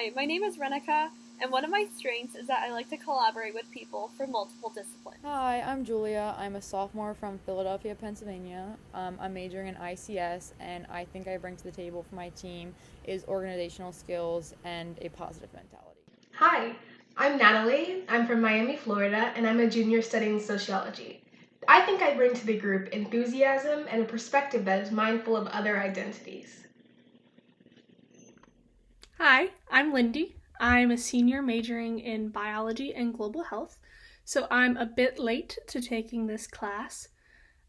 Hi, my name is Renika, and one of my strengths is that I like to collaborate with people from multiple disciplines. Hi, I'm Julia. I'm a sophomore from Philadelphia, Pennsylvania. I'm majoring in ICS, and I think I bring to the table for my team is organizational skills and a positive mentality. Hi, I'm Natalie. I'm from Miami, Florida, and I'm a junior studying sociology. I think I bring to the group enthusiasm and a perspective that is mindful of other identities. Hi, I'm Lindy. I'm a senior majoring in biology and global health, so I'm a bit late to taking this class.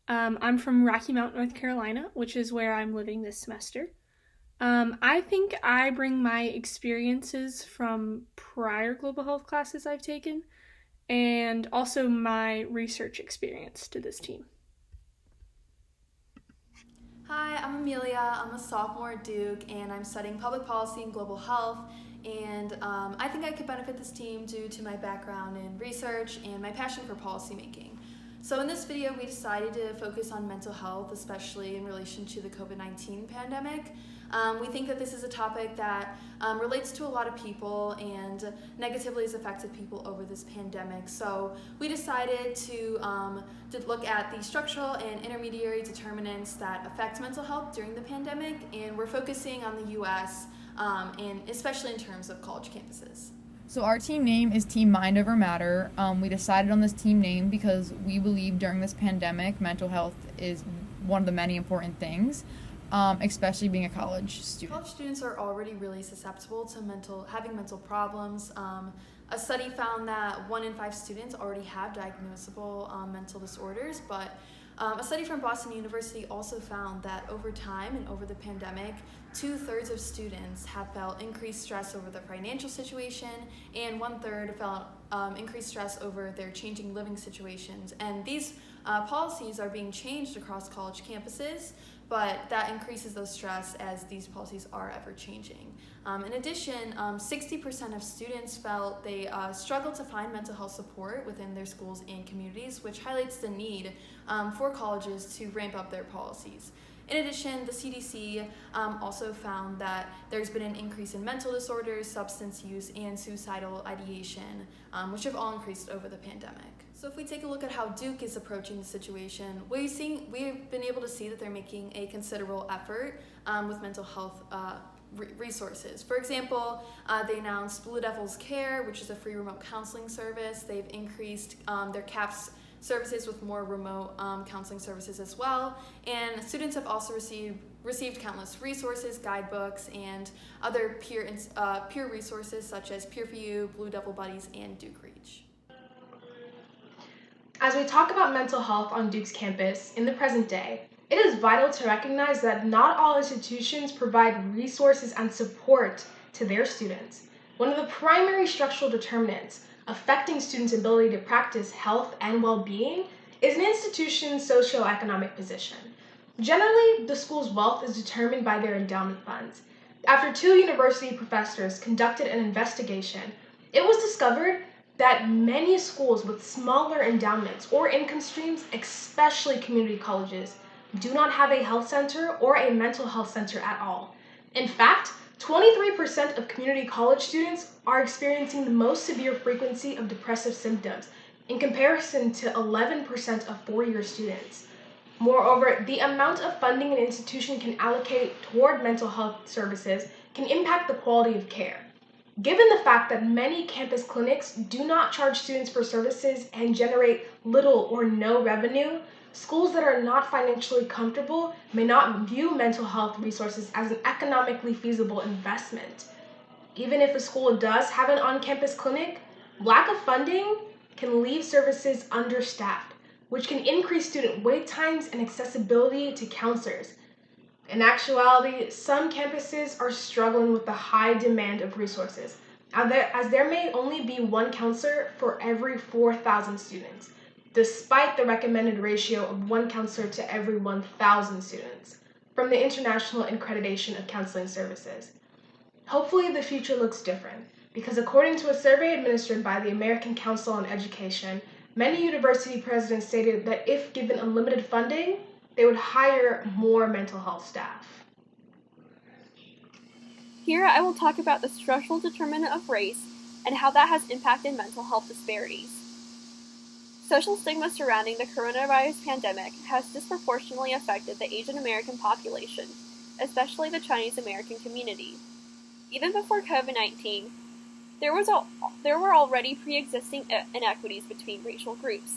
I'm from Rocky Mount, North Carolina, which is where I'm living this semester. I think I bring my experiences from prior global health classes I've taken and also my research experience to this team. Hi, I'm Amelia. I'm a sophomore at Duke and I'm studying public policy and global health. And I think I could benefit this team due to my background in research and my passion for policymaking. So, in this video, we decided to focus on mental health, especially in relation to the COVID-19 pandemic. We think that this is a topic that relates to a lot of people and negatively has affected people over this pandemic. So we decided to look at the structural and intermediary determinants that affect mental health during the pandemic, and we're focusing on the U.S. And especially in terms of college campuses. So our team name is Team Mind Over Matter. We decided on this team name because we believe during this pandemic, mental health is one of the many important things. Especially being a college student. College students are already really susceptible to having mental problems. A study found that 1 in 5 students already have diagnosable mental disorders, but a study from Boston University also found that over time and over the pandemic, 2/3 of students have felt increased stress over their financial situation, and 1/3 felt increased stress over their changing living situations. And these policies are being changed across college campuses, but that increases the stress as these policies are ever changing. In addition, 60% of students felt they struggled to find mental health support within their schools and communities, which highlights the need for colleges to ramp up their policies. In addition, the CDC also found that there's been an increase in mental disorders, substance use, and suicidal ideation, which have all increased over the pandemic. So if we take a look at how Duke is approaching the situation, we've been able to see that they're making a considerable effort with mental health resources. For example, they announced Blue Devils Care, which is a free remote counseling service. They've increased their CAPS services with more remote counseling services as well. And students have also received countless resources, guidebooks, and other peer resources such as Peer4U, Blue Devil Buddies, and Duke Reach. As we talk about mental health on Duke's campus in the present day, it is vital to recognize that not all institutions provide resources and support to their students. One of the primary structural determinants affecting students' ability to practice health and well-being is an institution's socioeconomic position. Generally, the school's wealth is determined by their endowment funds. After 2 university professors conducted an investigation, it was discovered that many schools with smaller endowments or income streams, especially community colleges, do not have a health center or a mental health center at all. In fact, 23% of community college students are experiencing the most severe frequency of depressive symptoms, in comparison to 11% of 4-year students. Moreover, the amount of funding an institution can allocate toward mental health services can impact the quality of care. Given the fact that many campus clinics do not charge students for services and generate little or no revenue, schools that are not financially comfortable may not view mental health resources as an economically feasible investment. Even if a school does have an on-campus clinic, lack of funding can leave services understaffed, which can increase student wait times and accessibility to counselors. In actuality, some campuses are struggling with the high demand of resources, as there may only be one counselor for every 4,000 students, despite the recommended ratio of one counselor to every 1,000 students from the International Accreditation of Counseling Services. Hopefully, the future looks different, because according to a survey administered by the American Council on Education, many university presidents stated that if given unlimited funding, they would hire more mental health staff. Here I will talk about the structural determinant of race and how that has impacted mental health disparities. Social stigma surrounding the coronavirus pandemic has disproportionately affected the Asian American population, especially the Chinese American community. Even before COVID-19, there were already pre-existing inequities between racial groups.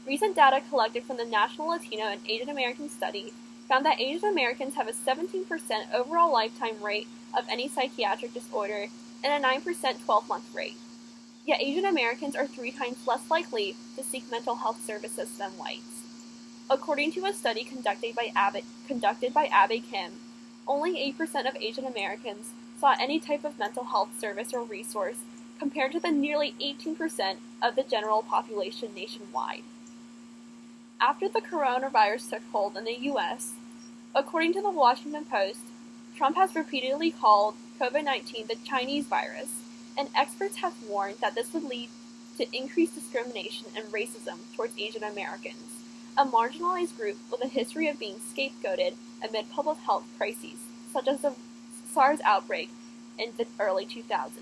Recent data collected from the National Latino and Asian American Study found that Asian Americans have a 17% overall lifetime rate of any psychiatric disorder and a 9% 12-month rate. Yet Asian Americans are 3 times less likely to seek mental health services than whites. According to a study conducted by Abby Kim, only 8% of Asian Americans sought any type of mental health service or resource compared to the nearly 18% of the general population nationwide. After the coronavirus took hold in the U.S., according to the Washington Post, Trump has repeatedly called COVID-19 the Chinese virus, and experts have warned that this would lead to increased discrimination and racism towards Asian Americans, a marginalized group with a history of being scapegoated amid public health crises, such as the SARS outbreak in the early 2000s.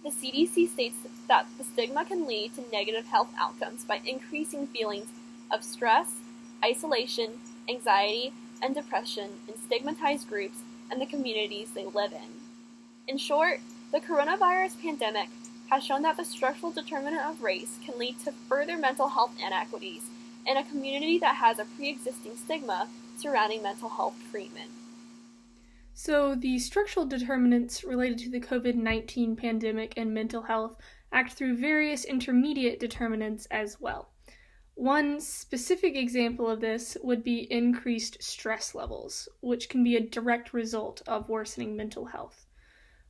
The CDC states that the stigma can lead to negative health outcomes by increasing feelings of stress, isolation, anxiety, and depression in stigmatized groups and the communities they live in. In short, the coronavirus pandemic has shown that the structural determinant of race can lead to further mental health inequities in a community that has a pre-existing stigma surrounding mental health treatment. So, the structural determinants related to the COVID-19 pandemic and mental health act through various intermediate determinants as well. One specific example of this would be increased stress levels, which can be a direct result of worsening mental health.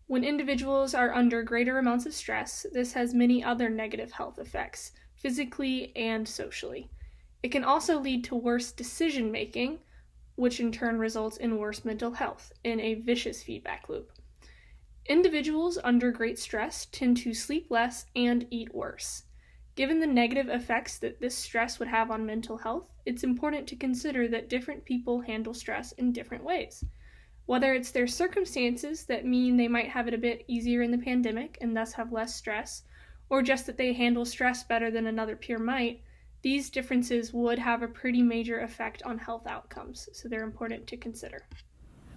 When individuals are under greater amounts of stress, this has many other negative health effects, physically and socially. It can also lead to worse decision making, which in turn results in worse mental health, in a vicious feedback loop. Individuals under great stress tend to sleep less and eat worse. Given the negative effects that this stress would have on mental health, it's important to consider that different people handle stress in different ways. Whether it's their circumstances that mean they might have it a bit easier in the pandemic and thus have less stress, or just that they handle stress better than another peer might, these differences would have a pretty major effect on health outcomes, so they're important to consider.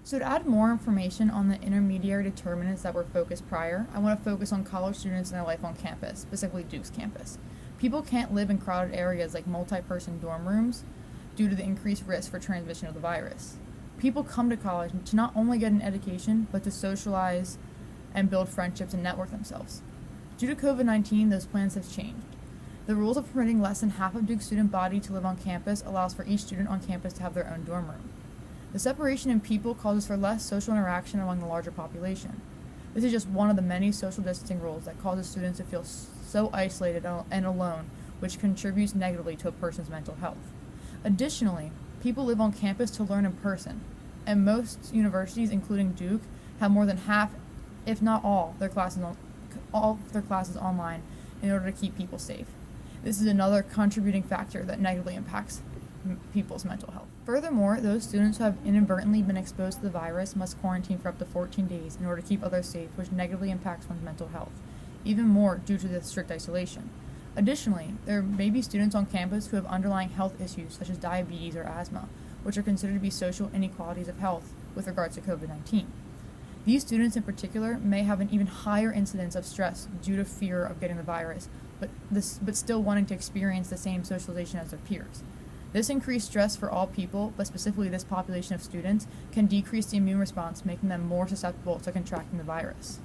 So to add more information on the intermediary determinants that were focused prior, I want to focus on college students and their life on campus, specifically Duke's campus. People can't live in crowded areas like multi-person dorm rooms due to the increased risk for transmission of the virus. People come to college to not only get an education, but to socialize and build friendships and network themselves. Due to COVID-19, those plans have changed. The rules of permitting less than half of Duke's student body to live on campus allows for each student on campus to have their own dorm room. The separation in people causes for less social interaction among the larger population. This is just one of the many social distancing rules that causes students to feel so isolated and alone, which contributes negatively to a person's mental health. Additionally, people live on campus to learn in person, and most universities, including Duke, have more than half, if not all their classes online in order to keep people safe. This is another contributing factor that negatively impacts people's mental health. Furthermore, those students who have inadvertently been exposed to the virus must quarantine for up to 14 days in order to keep others safe, which negatively impacts one's mental health, even more due to the strict isolation. Additionally, there may be students on campus who have underlying health issues such as diabetes or asthma, which are considered to be social inequalities of health with regards to COVID-19. These students in particular may have an even higher incidence of stress due to fear of getting the virus, but still wanting to experience the same socialization as their peers. This increased stress for all people, but specifically this population of students, can decrease the immune response, making them more susceptible to contracting the virus.